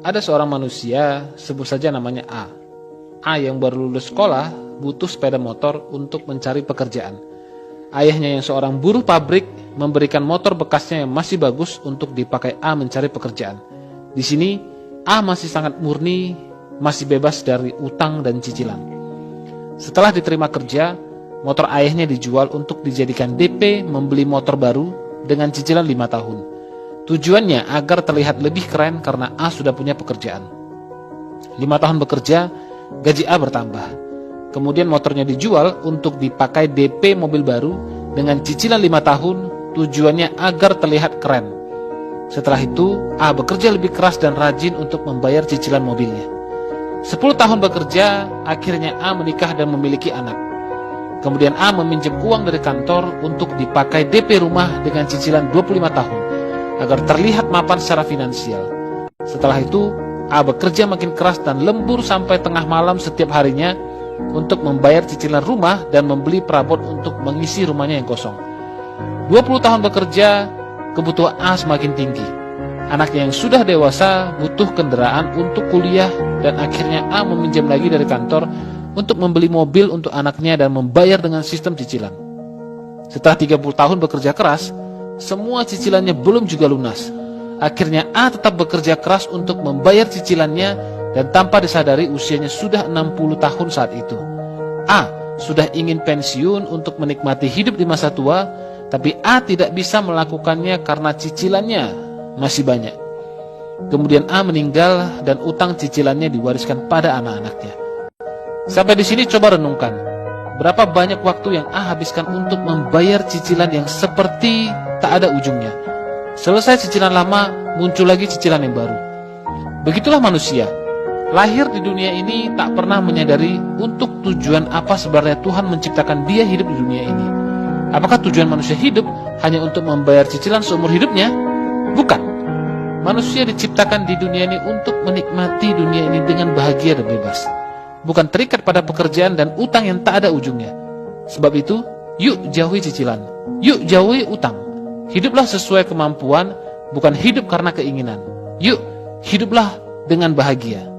Ada seorang manusia, sebut saja namanya A. A yang baru lulus sekolah butuh sepeda motor untuk mencari pekerjaan. Ayahnya yang seorang buruh pabrik memberikan motor bekasnya yang masih bagus untuk dipakai A mencari pekerjaan. Di sini A masih sangat murni, masih bebas dari utang dan cicilan. Setelah diterima kerja, motor ayahnya dijual untuk dijadikan DP membeli motor baru dengan cicilan 5 tahun. Tujuannya agar terlihat lebih keren karena A sudah punya pekerjaan. 5 tahun bekerja, gaji A bertambah. Kemudian motornya dijual untuk dipakai DP mobil baru dengan cicilan 5 tahun, tujuannya agar terlihat keren. Setelah itu, A bekerja lebih keras dan rajin untuk membayar cicilan mobilnya. 10 tahun bekerja, akhirnya A menikah dan memiliki anak. Kemudian A meminjam uang dari kantor untuk dipakai DP rumah dengan cicilan 25 tahun. Agar terlihat mapan secara finansial. Setelah itu, A bekerja makin keras dan lembur sampai tengah malam setiap harinya untuk membayar cicilan rumah dan membeli perabot untuk mengisi rumahnya yang kosong. 20 tahun bekerja, kebutuhan A semakin tinggi. Anaknya yang sudah dewasa butuh kendaraan untuk kuliah dan akhirnya A meminjam lagi dari kantor untuk membeli mobil untuk anaknya dan membayar dengan sistem cicilan. Setelah 30 tahun bekerja keras, semua cicilannya belum juga lunas. Akhirnya A tetap bekerja keras untuk membayar cicilannya dan tanpa disadari usianya sudah 60 tahun saat itu. A sudah ingin pensiun untuk menikmati hidup di masa tua, tapi A tidak bisa melakukannya karena cicilannya masih banyak. Kemudian A meninggal dan utang cicilannya diwariskan pada anak-anaknya. Sampai di sini coba renungkan. Berapa banyak waktu yang A habiskan untuk membayar cicilan yang seperti tak ada ujungnya. Selesai cicilan lama, muncul lagi cicilan yang baru. Begitulah manusia. Lahir di dunia ini tak pernah menyadari untuk tujuan apa sebenarnya Tuhan menciptakan dia hidup di dunia ini. Apakah tujuan manusia hidup hanya untuk membayar cicilan seumur hidupnya? Bukan. Manusia diciptakan di dunia ini untuk menikmati dunia ini dengan bahagia dan bebas. Bukan terikat pada pekerjaan dan utang yang tak ada ujungnya. Sebab itu, yuk jauhi cicilan. Yuk jauhi utang. Hiduplah sesuai kemampuan, bukan hidup karena keinginan. Yuk, hiduplah dengan bahagia.